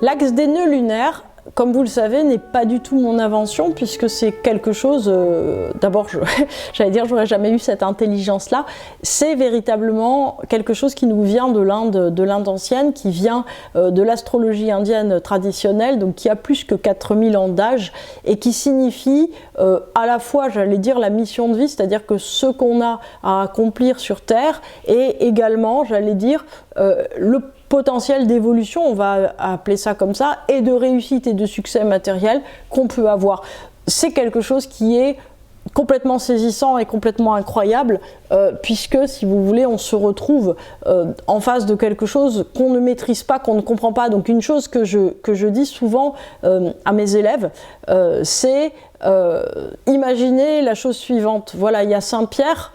L'axe des nœuds lunaires, comme vous le savez, n'est pas du tout mon invention, puisque c'est quelque chose, d'abord, j'allais dire, j'aurais jamais eu cette intelligence-là, c'est véritablement quelque chose qui nous vient de l'Inde ancienne, qui vient de l'astrologie indienne traditionnelle, donc qui a plus que 4000 ans d'âge, et qui signifie à la fois, j'allais dire, la mission de vie, c'est-à-dire que ce qu'on a à accomplir sur Terre, et également, j'allais dire, le potentiel d'évolution, on va appeler ça comme ça, et de réussite et de succès matériel qu'on peut avoir. C'est quelque chose qui est complètement saisissant et complètement incroyable, puisque, si vous voulez, on se retrouve en face de quelque chose qu'on ne maîtrise pas, qu'on ne comprend pas. Donc une chose que je dis souvent à mes élèves, c'est imaginez la chose suivante. Voilà, il y a Saint-Pierre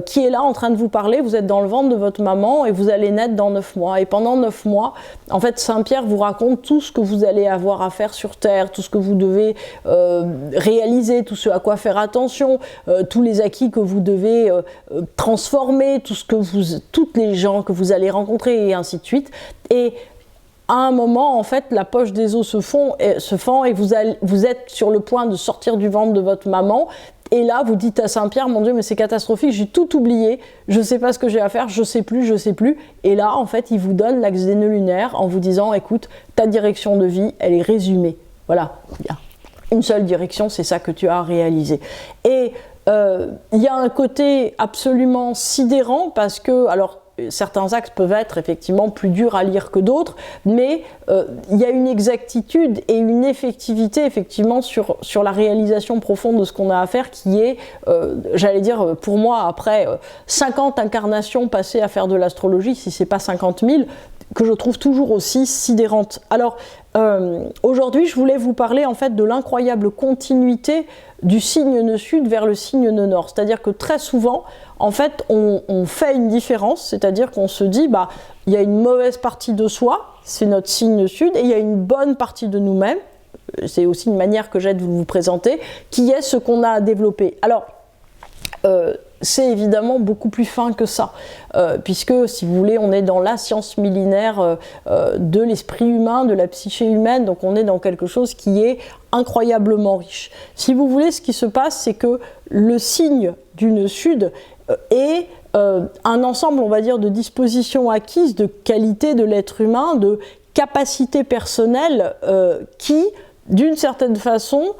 qui est là en train de vous parler, vous êtes dans le ventre de votre maman et vous allez naître dans 9 mois. Et pendant 9 mois, en fait, Saint-Pierre vous raconte tout ce que vous allez avoir à faire sur Terre, tout ce que vous devez réaliser, tout ce à quoi faire attention, tous les acquis que vous devez transformer, toutes les gens que vous allez rencontrer et ainsi de suite. Et à un moment, en fait, la poche des os se fend et vous êtes sur le point de sortir du ventre de votre maman. Et là, vous dites à Saint-Pierre, mon Dieu, mais c'est catastrophique, j'ai tout oublié, je ne sais pas ce que j'ai à faire, je sais plus. Et là, en fait, il vous donne l'axe des nœuds lunaires en vous disant, écoute, ta direction de vie, elle est résumée. Voilà, il y a une seule direction, c'est ça que tu as réalisé. Et il y a un côté absolument sidérant parce que, alors, certains axes peuvent être effectivement plus durs à lire que d'autres, mais il y a une exactitude et une effectivité effectivement sur la réalisation profonde de ce qu'on a à faire qui est, j'allais dire, pour moi, après 50 incarnations passées à faire de l'astrologie, si c'est pas 50 000, que je trouve toujours aussi sidérante. Alors, aujourd'hui, je voulais vous parler en fait de l'incroyable continuité du signe nœud sud vers le signe nœud nord. C'est-à-dire que très souvent, en fait, on fait une différence, c'est-à-dire qu'on se dit, bah, il y a une mauvaise partie de soi, c'est notre signe sud, et il y a une bonne partie de nous-mêmes, c'est aussi une manière que j'ai de vous présenter, qui est ce qu'on a à développer. Alors, c'est évidemment beaucoup plus fin que ça, puisque, si vous voulez, on est dans la science millénaire de l'esprit humain, de la psyché humaine, donc on est dans quelque chose qui est incroyablement riche. Si vous voulez, ce qui se passe, c'est que le signe du nœud sud est un ensemble, on va dire, de dispositions acquises, de qualités de l'être humain, de capacités personnelles qui, d'une certaine façon,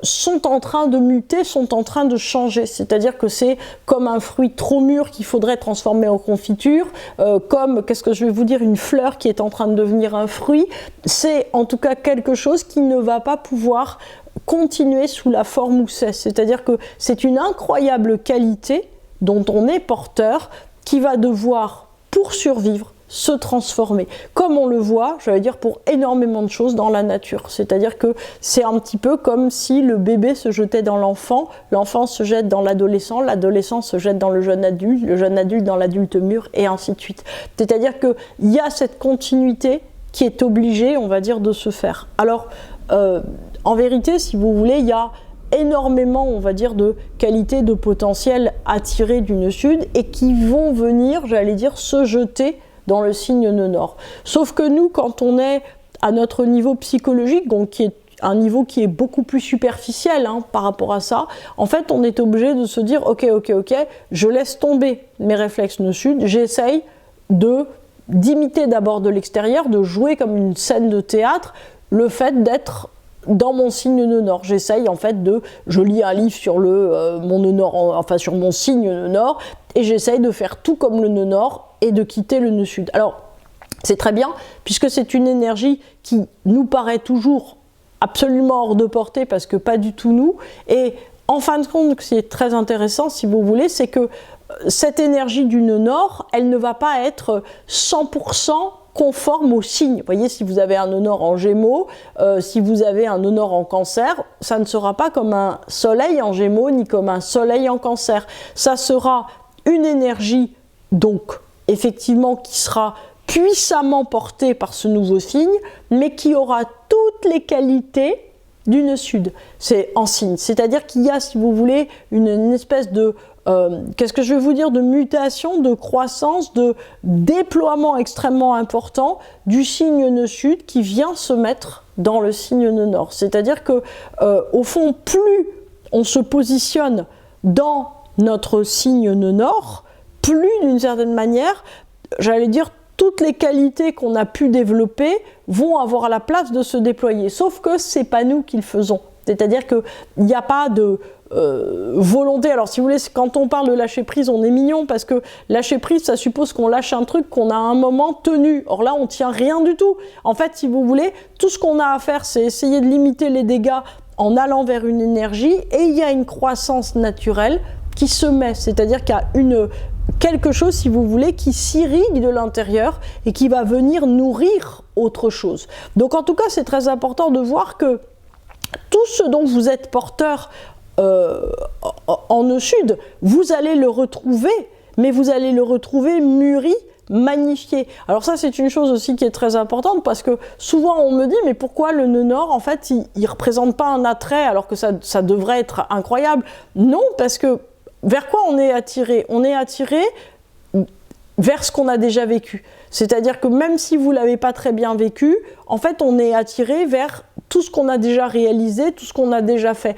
sont en train de muter, sont en train de changer. C'est-à-dire que c'est comme un fruit trop mûr qu'il faudrait transformer en confiture, comme, qu'est-ce que je vais vous dire, une fleur qui est en train de devenir un fruit. C'est en tout cas quelque chose qui ne va pas pouvoir continuer sous la forme où c'est. C'est-à-dire que c'est une incroyable qualité dont on est porteur qui va devoir, pour survivre, se transformer, comme on le voit, j'allais dire, pour énormément de choses dans la nature. C'est-à-dire que c'est un petit peu comme si le bébé se jetait dans l'enfant, l'enfant se jette dans l'adolescent, l'adolescent se jette dans le jeune adulte dans l'adulte mûr, et ainsi de suite. C'est-à-dire qu'il y a cette continuité qui est obligée, on va dire, de se faire. Alors, en vérité, si vous voulez, il y a énormément, on va dire, de qualités, de potentiel à tirer du nœud sud et qui vont venir, j'allais dire, se jeter dans le signe nœud nord. Sauf que nous, quand on est à notre niveau psychologique, donc qui est un niveau qui est beaucoup plus superficiel par rapport à ça, en fait, on est obligé de se dire, ok, je laisse tomber mes réflexes nœud sud, j'essaye d'imiter d'abord de l'extérieur, de jouer comme une scène de théâtre, le fait d'être dans mon signe nœud nord. J'essaye en fait je lis un livre sur mon nœud nord, sur mon signe nœud nord, et j'essaye de faire tout comme le nœud nord et de quitter le nœud sud. Alors, c'est très bien, puisque c'est une énergie qui nous paraît toujours absolument hors de portée, parce que pas du tout nous, et en fin de compte, ce qui est très intéressant, si vous voulez, c'est que cette énergie du nœud nord, elle ne va pas être 100% conforme au signe. Vous voyez, si vous avez un nœud nord en Gémeaux, si vous avez un nœud nord en Cancer, ça ne sera pas comme un soleil en Gémeaux, ni comme un soleil en Cancer. Ça sera une énergie, donc, effectivement, qui sera puissamment portée par ce nouveau signe, mais qui aura toutes les qualités du nœud sud, c'est en signe. C'est-à-dire qu'il y a, si vous voulez, une espèce de qu'est-ce que je vais vous dire, de mutation, de croissance, de déploiement extrêmement important du signe nœud sud qui vient se mettre dans le signe nœud nord. C'est-à-dire que, au fond, plus on se positionne dans notre signe nœud nord, plus d'une certaine manière, j'allais dire, toutes les qualités qu'on a pu développer vont avoir la place de se déployer. Sauf que c'est pas nous qui le faisons. C'est-à-dire qu'il n'y a pas de volonté. Alors si vous voulez, quand on parle de lâcher prise, on est mignon parce que lâcher prise, ça suppose qu'on lâche un truc qu'on a à un moment tenu. Or là, on tient rien du tout. En fait, si vous voulez, tout ce qu'on a à faire, c'est essayer de limiter les dégâts en allant vers une énergie, et il y a une croissance naturelle qui se met. C'est-à-dire qu'il y a quelque chose, si vous voulez, qui s'irrigue de l'intérieur et qui va venir nourrir autre chose. Donc en tout cas, c'est très important de voir que tout ce dont vous êtes porteur en nœud sud, vous allez le retrouver, mais vous allez le retrouver mûri, magnifié. Alors ça, c'est une chose aussi qui est très importante parce que souvent on me dit mais pourquoi le nœud nord, en fait, il représente pas un attrait alors que ça devrait être incroyable. Non, parce que vers quoi on est attiré? On est attiré vers ce qu'on a déjà vécu. C'est-à-dire que même si vous ne l'avez pas très bien vécu, en fait, on est attiré vers tout ce qu'on a déjà réalisé, tout ce qu'on a déjà fait.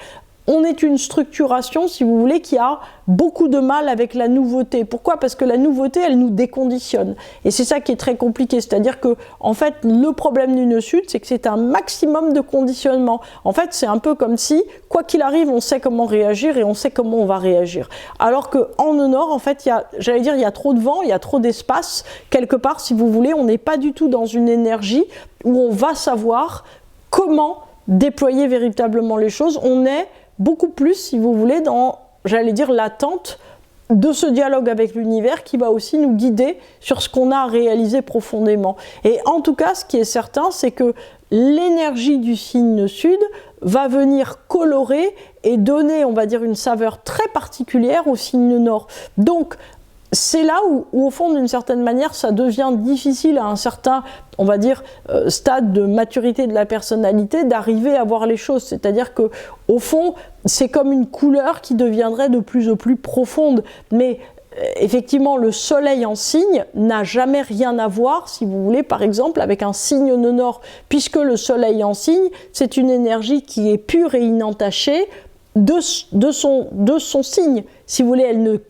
On est une structuration, si vous voulez, qui a beaucoup de mal avec la nouveauté. Pourquoi? Parce que la nouveauté, elle nous déconditionne. Et c'est ça qui est très compliqué. C'est-à-dire que, en fait, le problème du nœud sud, c'est que c'est un maximum de conditionnement. En fait, c'est un peu comme si, quoi qu'il arrive, on sait comment réagir et on sait comment on va réagir. Alors qu'en nœud nord, en fait, il y a trop de vent, il y a trop d'espace. Quelque part, si vous voulez, on n'est pas du tout dans une énergie où on va savoir comment déployer véritablement les choses. On est beaucoup plus, si vous voulez, dans, j'allais dire, l'attente de ce dialogue avec l'univers qui va aussi nous guider sur ce qu'on a réalisé profondément. Et en tout cas, ce qui est certain, c'est que l'énergie du signe sud va venir colorer et donner, on va dire, une saveur très particulière au signe nord. Donc, c'est là où au fond, d'une certaine manière, ça devient difficile à un certain, on va dire, stade de maturité de la personnalité d'arriver à voir les choses. C'est-à-dire que, au fond, c'est comme une couleur qui deviendrait de plus en plus profonde. Mais effectivement, le soleil en signe n'a jamais rien à voir, si vous voulez, par exemple, avec un signe nœud nord, puisque le soleil en signe, c'est une énergie qui est pure et inentachée de son signe. Si vous voulez,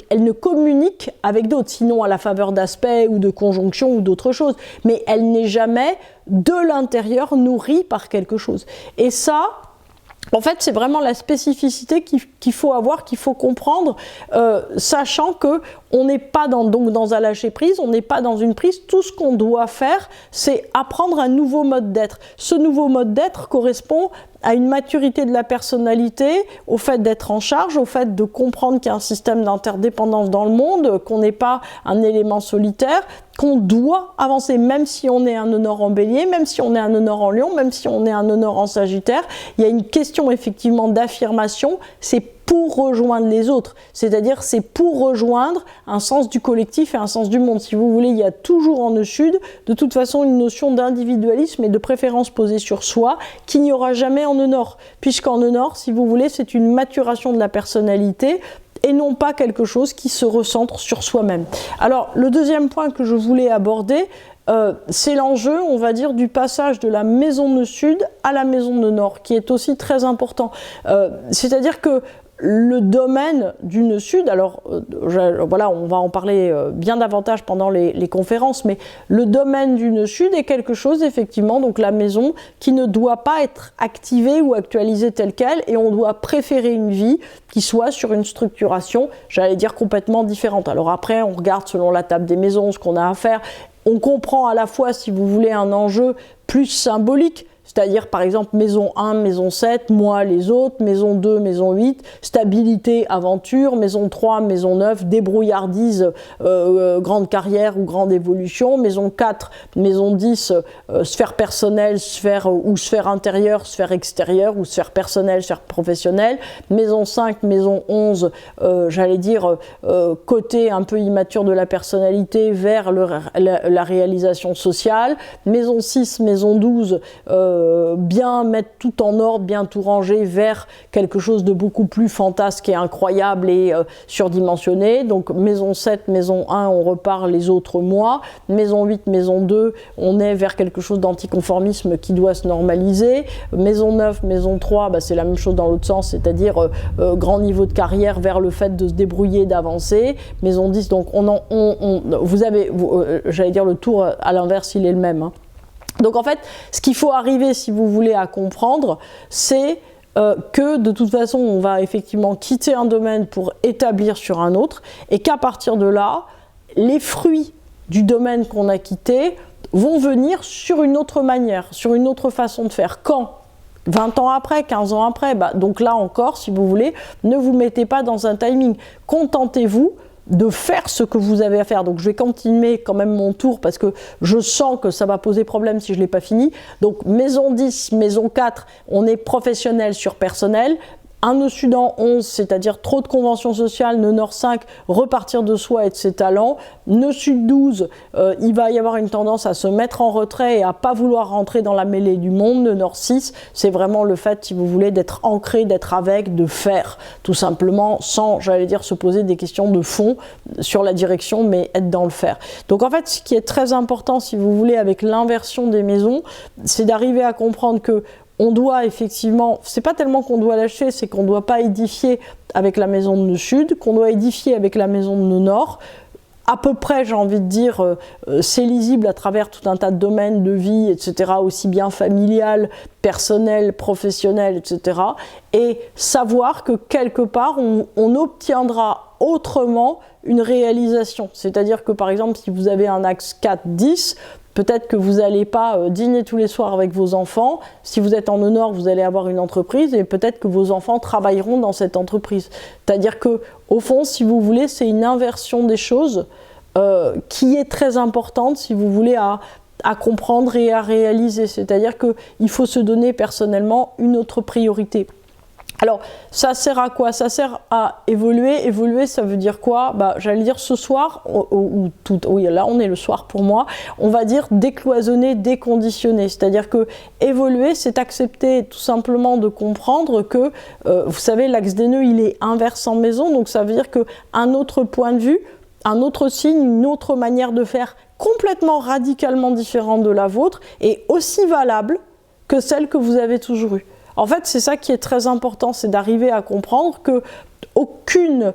elle ne communique avec d'autres, sinon à la faveur d'aspects ou de conjonctions ou d'autres choses. Mais elle n'est jamais de l'intérieur nourrie par quelque chose. Et ça, en fait, c'est vraiment la spécificité qu'il faut avoir, qu'il faut comprendre, sachant qu'on n'est pas dans un lâcher-prise, on n'est pas dans une prise. Tout ce qu'on doit faire, c'est apprendre un nouveau mode d'être. Ce nouveau mode d'être correspond à une maturité de la personnalité, au fait d'être en charge, au fait de comprendre qu'il y a un système d'interdépendance dans le monde, qu'on n'est pas un élément solitaire, qu'on doit avancer, même si on est un nœud nord en bélier, même si on est un nœud nord en lion, même si on est un nœud nord en sagittaire. Il y a une question effectivement d'affirmation, c'est pour rejoindre les autres, c'est-à-dire c'est pour rejoindre un sens du collectif et un sens du monde. Si vous voulez, il y a toujours en nœud sud, de toute façon, une notion d'individualisme et de préférence posée sur soi qu'il n'y aura jamais en nœud nord, puisqu'en nœud nord, si vous voulez, c'est une maturation de la personnalité et non pas quelque chose qui se recentre sur soi-même. Alors, le deuxième point que je voulais aborder, c'est l'enjeu, on va dire, du passage de la maison nœud sud à la maison nœud nord, qui est aussi très important. C'est-à-dire que le domaine du nœud sud, alors voilà, on va en parler bien davantage pendant les conférences, mais le domaine du nœud sud est quelque chose, effectivement, donc la maison, qui ne doit pas être activée ou actualisée telle qu'elle, et on doit préférer une vie qui soit sur une structuration, j'allais dire, complètement différente. Alors après, on regarde selon la table des maisons ce qu'on a à faire, on comprend à la fois, si vous voulez, un enjeu plus symbolique, c'est-à-dire par exemple maison 1, maison 7, moi les autres, maison 2, maison 8, stabilité, aventure, maison 3, maison 9, débrouillardise, grande carrière ou grande évolution, maison 4, maison 10, sphère personnelle, sphère intérieure, sphère extérieure ou sphère personnelle, sphère professionnelle, maison 5, maison 11, j'allais dire côté un peu immature de la personnalité vers la réalisation sociale, maison 6, maison 12, bien mettre tout en ordre, bien tout ranger vers quelque chose de beaucoup plus fantasque et incroyable et surdimensionné. Donc maison 7, maison 1, on repart les autres mois. Maison 8, maison 2, on est vers quelque chose d'anticonformisme qui doit se normaliser. Maison 9, maison 3, c'est la même chose dans l'autre sens, c'est-à-dire grand niveau de carrière vers le fait de se débrouiller, d'avancer. Maison 10, donc vous avez, j'allais dire le tour à l'inverse, il est le même. Hein. Donc en fait, ce qu'il faut arriver, si vous voulez, à comprendre, c'est que de toute façon, on va effectivement quitter un domaine pour établir sur un autre, et qu'à partir de là, les fruits du domaine qu'on a quitté vont venir sur une autre manière, sur une autre façon de faire. Quand ? 20 ans après, 15 ans après, donc là encore, si vous voulez, ne vous mettez pas dans un timing. Contentez-vous de faire ce que vous avez à faire. Donc je vais continuer quand même mon tour parce que je sens que ça va poser problème si je ne l'ai pas fini. Donc maison 10, maison 4, on est professionnel sur personnel. Un nœud sud en 11, c'est-à-dire trop de conventions sociales. Nœud nord 5, repartir de soi et de ses talents. Nœud sud 12, il va y avoir une tendance à se mettre en retrait et à ne pas vouloir rentrer dans la mêlée du monde. Nœud nord 6, c'est vraiment le fait, si vous voulez, d'être ancré, d'être avec, de faire, tout simplement, sans, j'allais dire, se poser des questions de fond sur la direction, mais être dans le faire. Donc en fait, ce qui est très important, si vous voulez, avec l'inversion des maisons, c'est d'arriver à comprendre que on doit effectivement, c'est pas tellement qu'on doit lâcher, c'est qu'on ne doit pas édifier avec la maison de nœud sud, qu'on doit édifier avec la maison de nœud nord. À peu près, j'ai envie de dire, c'est lisible à travers tout un tas de domaines de vie, etc., aussi bien familial, personnel, professionnel, etc. Et savoir que quelque part, on obtiendra autrement une réalisation. C'est-à-dire que, par exemple, si vous avez un axe 4-10, peut-être que vous n'allez pas dîner tous les soirs avec vos enfants. Si vous êtes en nœud nord, vous allez avoir une entreprise et peut-être que vos enfants travailleront dans cette entreprise. C'est-à-dire que, au fond, si vous voulez, c'est une inversion des choses qui est très importante, si vous voulez, à comprendre et à réaliser. C'est-à-dire qu'il faut se donner personnellement une autre priorité. Alors, ça sert à quoi? Ça sert à évoluer. Évoluer, ça veut dire quoi? J'allais dire ce soir, oui, là on est le soir pour moi, on va dire décloisonner, déconditionner. C'est-à-dire que évoluer, c'est accepter tout simplement de comprendre que, vous savez, l'axe des nœuds, il est inverse en maison, donc ça veut dire qu'un autre point de vue, un autre signe, une autre manière de faire complètement radicalement différente de la vôtre est aussi valable que celle que vous avez toujours eue. En fait, c'est ça qui est très important, c'est d'arriver à comprendre que aucun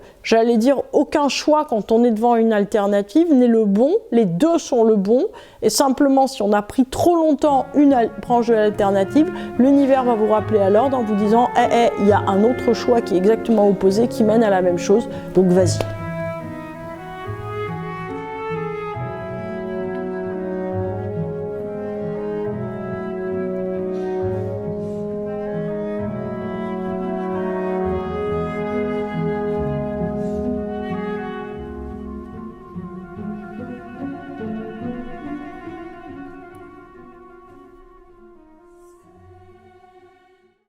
choix quand on est devant une alternative n'est le bon, les deux sont le bon, et simplement si on a pris trop longtemps une branche de l'alternative, l'univers va vous rappeler à l'ordre en vous disant il y a un autre choix qui est exactement opposé, qui mène à la même chose, donc vas-y.